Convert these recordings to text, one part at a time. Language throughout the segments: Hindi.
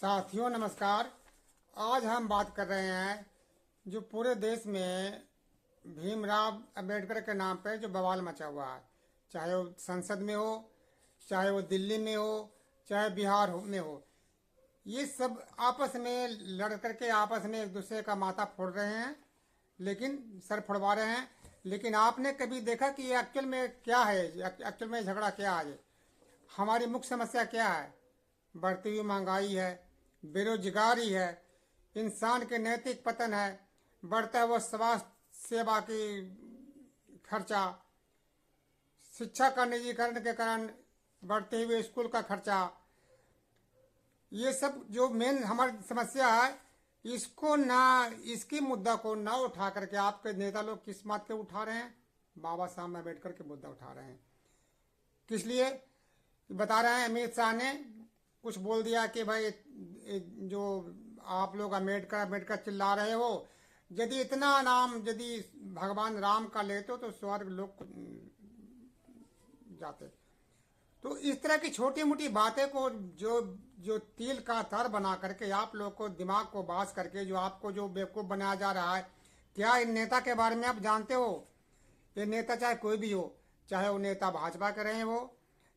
साथियों नमस्कार। आज हम बात कर रहे हैं जो पूरे देश में भीमराव अंबेडकर के नाम पे जो बवाल मचा हुआ है, चाहे वो संसद में हो, चाहे वो दिल्ली में हो, चाहे बिहार में हो। ये सब आपस में लड़ करके आपस में एक दूसरे का माथा फोड़ रहे हैं, लेकिन सर फोड़वा रहे हैं। लेकिन आपने कभी देखा कि ये एक्चुअल में क्या है? एक्चुअल में झगड़ा क्या है? हमारी मुख्य समस्या क्या है? बढ़ती हुई महंगाई है, बेरोजगारी है, इंसान के नैतिक पतन है, बढ़ता हुआ स्वास्थ्य सेवा की खर्चा, शिक्षा का निजीकरण के कारण बढ़ते हुए स्कूल का खर्चा। ये सब जो मेन हमारी समस्या है, इसको ना, इसकी मुद्दा को ना उठा करके आपके नेता लोग किस बात के उठा रहे हैं? बाबा साहब अम्बेडकर के मुद्दा उठा रहे हैं। किस लिए बता रहे हैं? अमित शाह ने कुछ बोल दिया कि भाई जो आप लोग अम्बेडकर अम्बेडकर चिल्ला रहे हो, यदि इतना नाम यदि भगवान राम का लेते तो स्वर्ग लोग जाते। तो इस तरह की छोटी मोटी बातें को जो जो तिल का तर बना करके आप लोग को दिमाग को बास करके जो आपको जो बेवकूफ़ बनाया जा रहा है। क्या इन नेता के बारे में आप जानते हो? ये नेता चाहे कोई भी हो, चाहे वो नेता भाजपा के रहे हो,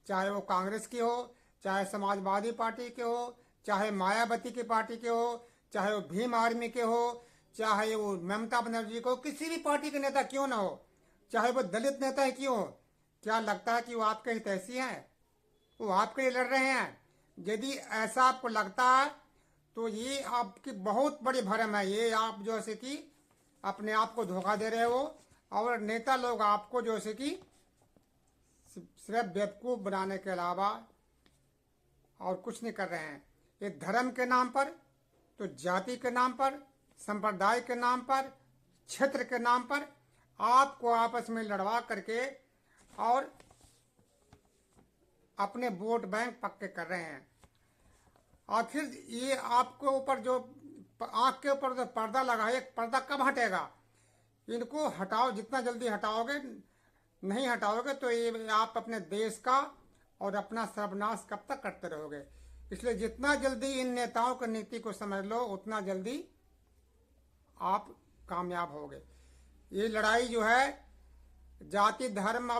चाहे वो कांग्रेस की हो, चाहे समाजवादी पार्टी के हो, चाहे मायावती की पार्टी के हो, चाहे वो भीम आर्मी के हो, चाहे वो ममता बनर्जी को, किसी भी पार्टी के नेता क्यों ना हो, चाहे वो दलित नेता ही क्यों हो, क्या लगता है कि वो आपके हितैषी हैं? वो आपके लिए लड़ रहे हैं? यदि ऐसा आपको लगता है तो ये आपकी बहुत बड़ी भरम है। ये आप जो है कि अपने आप को धोखा दे रहे हो, और नेता लोग आपको जो है कि सिर्फ बेवकूफ़ बनाने के अलावा और कुछ नहीं कर रहे हैं। ये धर्म के नाम पर, तो जाति के नाम पर, संप्रदाय के नाम पर, क्षेत्र के नाम पर आपको आपस में लड़वा करके और अपने वोट बैंक पक्के कर रहे हैं। आखिर ये आपको ऊपर जो आँख के ऊपर जो पर्दा लगा है, एक पर्दा कब हटेगा? इनको हटाओ, जितना जल्दी हटाओगे, नहीं हटाओगे तो ये आप अपने देश का और अपना सर्वनाश कब तक करते रहोगे। इसलिए जितना जल्दी इन नेताओं की नीति को समझ लो, उतना जल्दी आप कामयाब होगे। ये लड़ाई जो है जाति धर्म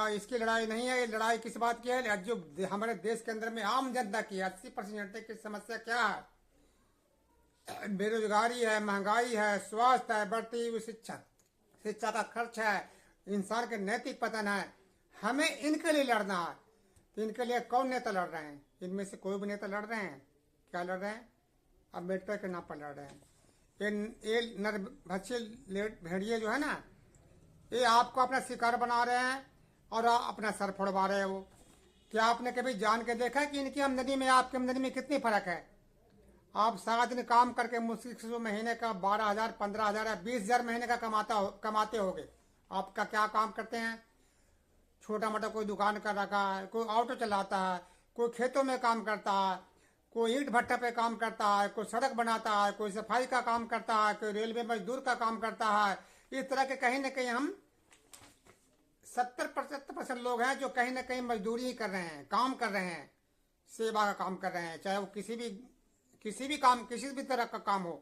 इसकी लड़ाई नहीं है। ये लड़ाई किस बात की है? जो हमारे देश के अंदर में आम जनता की 80% जनता की समस्या क्या है? बेरोजगारी है, महंगाई है, स्वास्थ्य है, बढ़ती हुई शिक्षा का खर्च है, इंसान के नैतिक पतन है। हमें इनके लिए लड़ना है। तो इनके लिए कौन नेता लड़ रहे हैं? इनमें से कोई भी नेता लड़ रहे हैं? क्या लड़ रहे हैं? अम्बेडकर के नाम पर लड़ रहे हैं। ये नरभक्षी भेड़िए जो है ना, ये आपको अपना शिकार बना रहे हैं और अपना सर फोड़वा रहे हो। क्या आपने कभी जान के देखा कि इनकी आमदनी में आपकी आमदनी में कितनी फर्क है? आप सारा दिन काम करके मुश्किल से महीने का 12,000, 15,000 या 20,000 महीने का कमाते होगे। आपका क्या काम करते हैं? छोटा मोटा कोई दुकान कर रखा है, कोई ऑटो चलाता है, कोई खेतों में काम करता है, कोई ईंट भट्टा पे काम करता है, कोई सड़क बनाता है, कोई सफाई का काम करता है, कोई रेलवे मजदूर का काम करता है। इस तरह के कहीं ना कहीं हम 70% लोग हैं जो कहीं ना कहीं मजदूरी कर रहे हैं, काम कर रहे हैं, सेवा का काम कर रहे हैं, चाहे वो किसी भी काम, किसी भी तरह का काम हो।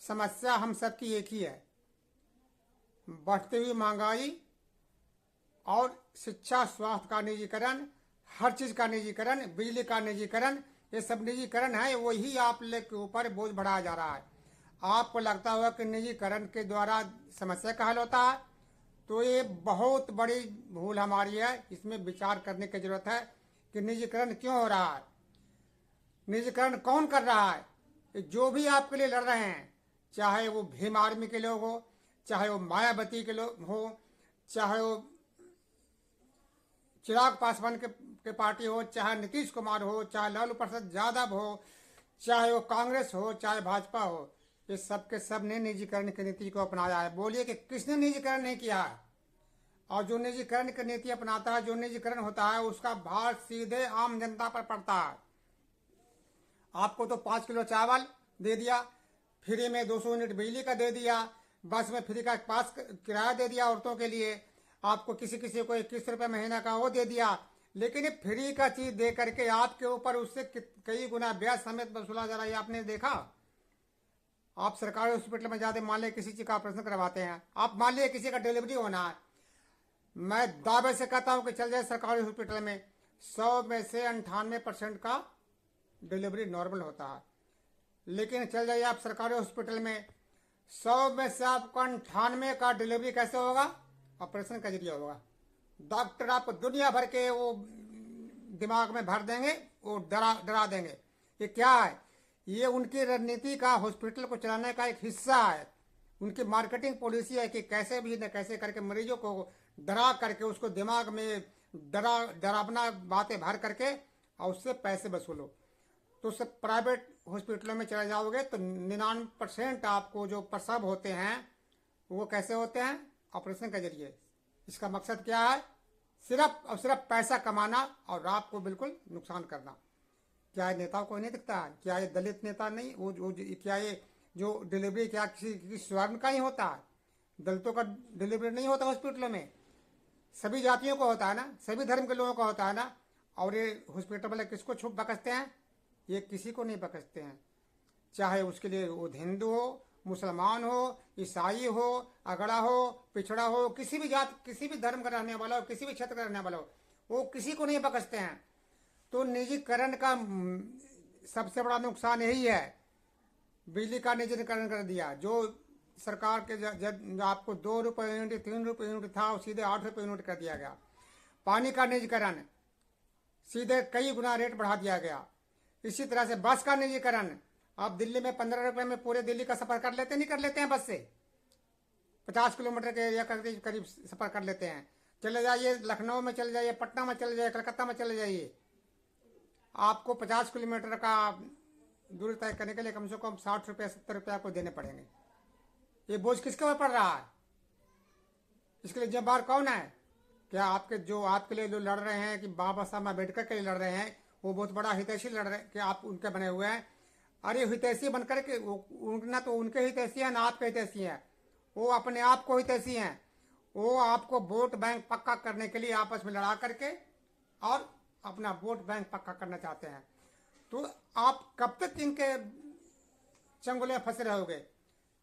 समस्या हम सबकी एक ही है, बढ़ती हुई महंगाई और शिक्षा स्वास्थ्य का निजीकरण, हर चीज़ का निजीकरण, बिजली का निजीकरण, ये सब निजीकरण है। वही आप लोग के ऊपर बोझ बढ़ाया जा रहा है। आपको लगता होगा कि निजीकरण के द्वारा समस्या का हल होता है, तो ये बहुत बड़ी भूल हमारी है। इसमें विचार करने की जरूरत है कि निजीकरण क्यों हो रहा है, निजीकरण कौन कर रहा है। जो भी आपके लिए लड़ रहे हैं, चाहे वो भीम आर्मी के लोग हो, चाहे वो मायावती के लोग हो, चाहे वो चिराग पासवान के पार्टी हो, चाहे नीतीश कुमार हो, चाहे लालू प्रसाद यादव हो, चाहे वो कांग्रेस हो, चाहे भाजपा हो, ये सब के सब ने निजीकरण की नीति को अपनाया है। बोलिए कि किसने निजीकरण नहीं किया है? और जो निजीकरण की नीति अपनाता है, जो निजीकरण होता है, उसका भार सीधे आम जनता पर पड़ता है। आपको तो 5 किलो चावल दे दिया, फ्री में 200 यूनिट बिजली का दे दिया, बस में फ्री का पास किराया दे दिया औरतों के लिए, आपको किसी को 21 रुपये महीना का वो दे दिया, लेकिन ये फ्री का चीज दे करके आपके ऊपर उससे कई गुना ब्याज समेत वसूला जा रहा है, आपने देखा। आप सरकारी हॉस्पिटल में जाते, मान लिया किसी चीज का ऑपरेशन करवाते हैं, आप मान लिया किसी का डिलीवरी होना है, मैं दावे से कहता हूं कि चल जाए सरकारी हॉस्पिटल में 100 में से 98% का डिलीवरी नॉर्मल होता है। लेकिन चल जाइए आप सरकारी हॉस्पिटल में, 100 में से आपको 98 का डिलीवरी कैसे होगा? ऑपरेशन का जरिए होगा। डॉक्टर आपको दुनिया भर के वो दिमाग में भर देंगे, वो डरा देंगे। ये क्या है? ये उनकी रणनीति का, हॉस्पिटल को चलाने का एक हिस्सा है। उनकी मार्केटिंग पॉलिसी है कि कैसे भी न कैसे करके मरीजों को डरा करके उसको दिमाग में डरावना बातें भर करके और उससे पैसे वसूलो। तो उससे प्राइवेट हॉस्पिटलों में चले जाओगे तो 99% आपको जो प्रसव होते हैं वो कैसे होते हैं? ऑपरेशन के जरिए। इसका मकसद क्या है? सिर्फ और सिर्फ पैसा कमाना और आपको बिल्कुल नुकसान करना। क्या ये नेताओं को नहीं दिखता है? क्या ये दलित नेता नहीं, वो क्या ये जो डिलीवरी क्या किसी स्वर्ण का ही होता है? दलितों का डिलीवरी नहीं होता हॉस्पिटलों में, सभी जातियों को होता है ना, सभी धर्म के लोगों का होता है ना। और ये हॉस्पिटल वाले किसको छुप बकसते हैं? ये किसी को नहीं बकसते हैं, चाहे उसके लिए वो हिंदू हो, मुसलमान हो, ईसाई हो, अगड़ा हो, पिछड़ा हो, किसी भी जात, किसी भी धर्म का रहने वाला हो, किसी भी क्षेत्र का रहने वाला हो, वो किसी को नहीं बकसते हैं। तो निजीकरण का सबसे बड़ा नुकसान यही है। बिजली का निजीकरण कर दिया, जो सरकार के जब आपको 2 रुपये यूनिट, 3 रुपये यूनिट था, सीधे 8 रुपये यूनिट कर दिया गया। पानी का निजीकरण, सीधे कई गुना रेट बढ़ा दिया गया। इसी तरह से बस का निजीकरण, आप दिल्ली में 15 रुपए में पूरे दिल्ली का सफर कर लेते, नहीं कर लेते हैं बस से, 50 किलोमीटर के एरिया करीब सफर कर लेते हैं। चले जाइए लखनऊ में चले जाइए, पटना में चले जाइए, कलकत्ता में चले जाइए, आपको 50 किलोमीटर का दूरी तय करने के लिए कम से कम 60 रुपये 70 रुपये आपको देने पड़ेंगे। ये बोझ किसके ऊपर पड़ रहा है? इसके लिए जिम्मेदार कौन है? क्या आपके लिए जो लड़ रहे हैं कि बाबा साहब अम्बेडकर के लिए लड़ रहे हैं, वो बहुत बड़ा हितैषी लड़ रहे हैं कि आप उनके बने हुए हैं? अरे हितैषी बनकर के ना तो उनके हितैषी हैं ना आपके हितैषी हैं, वो अपने आप को हितैषी हैं। वो आपको वोट बैंक पक्का करने के लिए आपस में लड़ा करके और अपना वोट बैंक पक्का करना चाहते हैं। तो आप कब तक इनके चंगुल में फंसे रहोगे?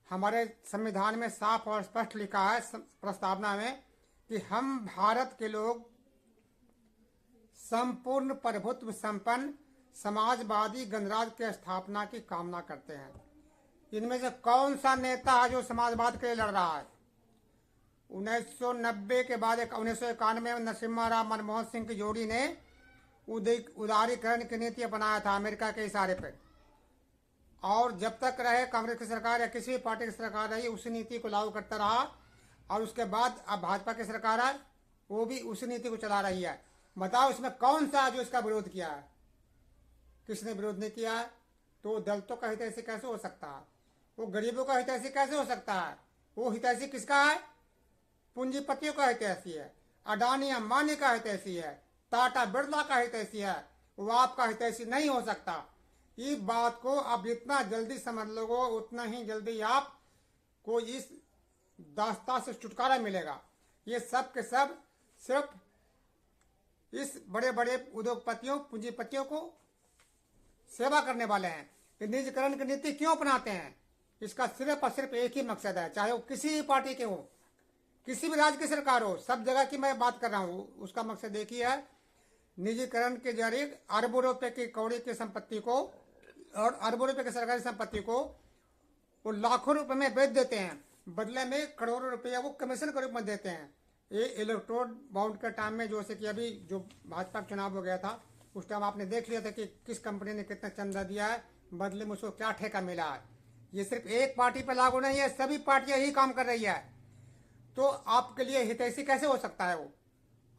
हमारे संविधान में साफ और स्पष्ट लिखा है प्रस्तावना में कि हम भारत के लोग संपूर्ण प्रभुत्व संपन्न समाजवादी गणराज्य की स्थापना की कामना करते हैं। इनमें से कौन सा नेता है जो समाजवाद के लिए लड़ रहा है? 1990 के बाद 1991 में नरसिम्हा राव मनमोहन सिंह की जोड़ी ने उदारीकरण की नीति अपनाया था अमेरिका के इशारे पर, और जब तक रहे कांग्रेस की सरकार या किसी भी पार्टी की सरकार रही उसी नीति को लागू करता रहा। और उसके बाद अब भाजपा की सरकार है, वो भी उसी नीति को चला रही है। बताओ इसमें कौन सा जो इसका विरोध किया है? किसने विरोध नहीं किया है? तो दलितों का हितैषी कैसे हो सकता है? वो गरीबों का हितैषी कैसे हो सकता है? वो हितैषी किसका है? पूंजीपतियों का हितैषी है, अडानी अंबानी का हितैषी है, टाटा बिरला का हितैषी है, वो आपका हितैषी नहीं हो सकता। इस बात को अब जितना जल्दी समझ लोगे उतना ही जल्दी आपको इस दास्तां से छुटकारा मिलेगा। ये सब के सब सिर्फ इस बड़े बड़े उद्योगपतियों, पूंजीपतियों को सेवा करने वाले हैं। ये निजीकरण की नीति क्यों अपनाते हैं? इसका सिर्फ और सिर्फ एक ही मकसद है, चाहे वो किसी भी पार्टी के हो, किसी भी राज्य की सरकार हो, सब जगह की मैं बात कर रहा हूँ। उसका मकसद एक ही है, निजीकरण के जरिए अरबों रुपए की कौड़ी की संपत्ति को और अरबों रुपए की सरकारी संपत्ति को वो लाखों रुपए में बेच देते हैं, बदले में करोड़ों रुपया वो कमीशन के रूप में देते हैं। ये इलेक्ट्रोल बाउंड के टाइम में जैसे कि अभी जो भाजपा का चुनाव हो गया था, उस टाइम आपने देख लिया था कि किस कंपनी ने कितना चंदा दिया है, बदले में उसको क्या ठेका मिला है। ये सिर्फ एक पार्टी पर लागू नहीं है, सभी पार्टियां यही काम कर रही है। तो आपके लिए हितैषी कैसे हो सकता है वो?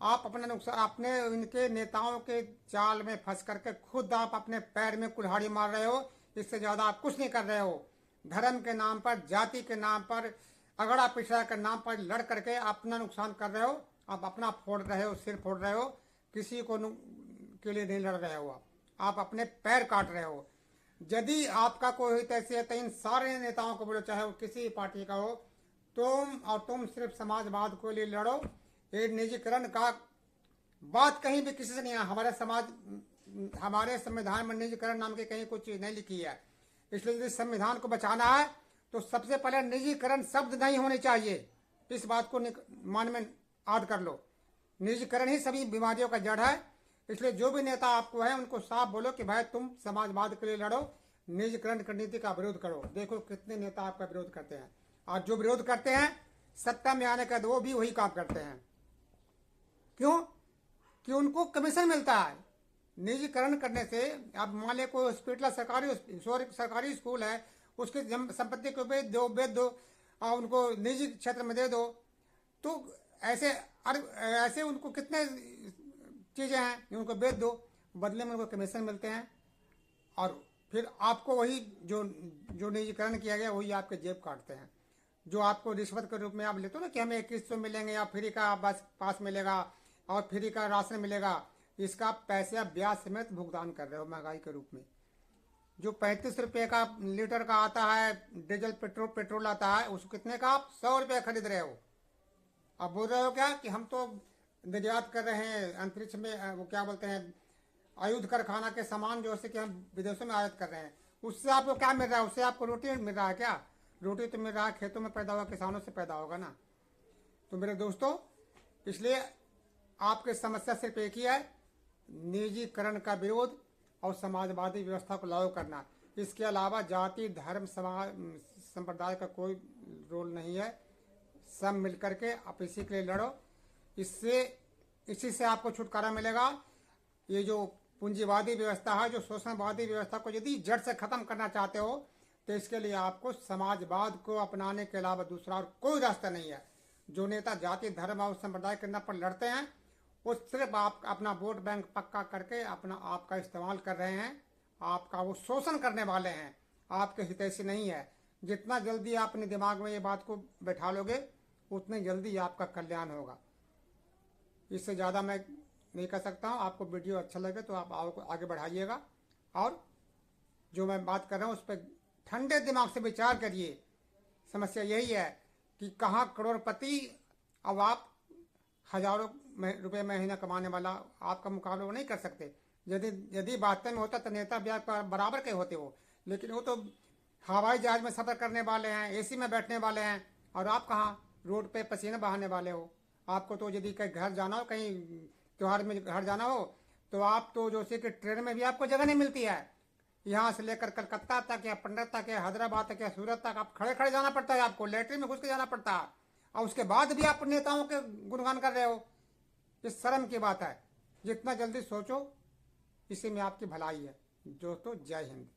आप अपना नुकसान, अपने इनके नेताओं के जाल में फंस करके खुद आप अपने पैर में कुल्हाड़ी मार रहे हो। इससे ज्यादा आप कुछ नहीं कर रहे हो। धर्म के नाम पर, जाति के नाम पर, अगड़ा पिछड़ा के नाम पर लड़ करके अपना नुकसान कर रहे हो। आप अपना फोड़ रहे हो, सिर फोड़ रहे हो, किसी को के लिए नहीं लड़ रहे हो। आप अपने पैर काट रहे हो। यदि आपका कोई हितैषी है तो इन सारे नेताओं को बोलो, चाहे वो किसी पार्टी का हो, तुम सिर्फ समाजवाद के लिए लड़ो। ये निजीकरण का बात कहीं भी किसी से नहीं है। हमारे समाज, हमारे संविधान में निजीकरण नाम की कहीं कोई चीज नहीं लिखी है। इसलिए यदि संविधान को बचाना है तो सबसे पहले निजीकरण शब्द नहीं होने चाहिए। इस बात को मान में याद कर लो। निजीकरण ही सभी बीमारियों का जड़ है। इसलिए जो भी नेता आपको है उनको साफ बोलो कि भाई तुम समाजवाद के लिए लड़ो, निजीकरण की नीति का विरोध करो। देखो कितने नेता आपका विरोध करते हैं, और जो विरोध करते हैं सत्ता में आने के बाद वो भी वही काम करते हैं। क्यों? कि उनको कमीशन मिलता है। निजीकरण करने से, अब मान ले कोई हॉस्पिटल सरकारी स्कूल है, उसकी संपत्ति को बेच दो और उनको निजी क्षेत्र में दे दो, तो ऐसे उनको कितने चीजें हैं, उनको बेच दो, बदले में उनको कमीशन मिलते हैं। और फिर आपको वही जो निजीकरण किया गया वही आपके जेब काटते हैं। जो आपको रिश्वत के रूप में आप लेते हो ना कि हमें 2100 मिलेंगे या फ्री का बस पास मिलेगा और फ्री का राशन मिलेगा, इसका पैसे आप ब्याज समेत भुगतान कर रहे हो महंगाई के रूप में। जो 35 रुपये का लीटर का आता है डीजल पेट्रोल आता है, उसको कितने का आप 100 रुपये खरीद रहे हो। अब बोल रहे हो क्या कि हम तो निर्यात कर रहे हैं अंतरिक्ष में, वो क्या बोलते हैं, आयुध कारखाना के सामान जो है कि हम विदेशों में आयात कर रहे हैं। उससे आपको क्या मिल रहा है? उससे आपको रोटी मिल रहा है क्या? रोटी तो मिल रहा है खेतों में पैदा होगा, किसानों से पैदा होगा ना। तो मेरे दोस्तों, इसलिए आपकी समस्या सिर्फ एक ही है, निजीकरण का विरोध और समाजवादी व्यवस्था को लागू करना। इसके अलावा जाति, धर्म, समाज, संप्रदाय का कोई रोल नहीं है। सब मिलकर के आप इसी के लिए लड़ो। इसी से आपको छुटकारा मिलेगा। ये जो पूंजीवादी व्यवस्था है, जो शोषणवादी व्यवस्था को यदि जड़ से खत्म करना चाहते हो तो इसके लिए आपको समाजवाद को अपनाने के अलावा दूसरा और कोई रास्ता नहीं है। जो नेता जाति, धर्म और संप्रदाय के नाम पर लड़ते हैं वो सिर्फ आप अपना वोट बैंक पक्का करके आपका इस्तेमाल कर रहे हैं। आपका वो शोषण करने वाले हैं, आपके हितैषी नहीं है। जितना जल्दी आप अपने दिमाग में ये बात को बैठा लोगे उतनी जल्दी आपका कल्याण होगा। इससे ज़्यादा मैं नहीं कर सकता हूँ। आपको वीडियो अच्छा लगे तो आप आगे बढ़ाइएगा, और जो मैं बात कर रहा हूँ उस पर ठंडे दिमाग से विचार करिए। समस्या यही है कि कहाँ करोड़पति, अब आप हजारों रुपए महीना कमाने वाला आपका मुकाबला वो नहीं कर सकते। यदि वास्तव में होता तो नेता ब्याज पर बराबर के होते हो, लेकिन वो तो हवाई जहाज में सफर करने वाले हैं, एसी में बैठने वाले हैं, और आप कहाँ रोड पे पसीना बहाने वाले हो। आपको तो यदि कहीं घर जाना हो, कहीं त्योहार में घर जाना हो, तो आप तो जो कि ट्रेन में भी आपको जगह नहीं मिलती है। यहाँ से लेकर कलकत्ता तक या पटना तक या हैदराबाद तक या सूरत तक आप खड़े खड़े जाना पड़ता है, आपको लेटरिन में घुस के जाना पड़ता है, और उसके बाद भी आप नेताओं के गुणगान कर रहे हो। ये शर्म की बात है। जितना जल्दी सोचो इसी में आपकी भलाई है। दोस्तों, जय हिंद।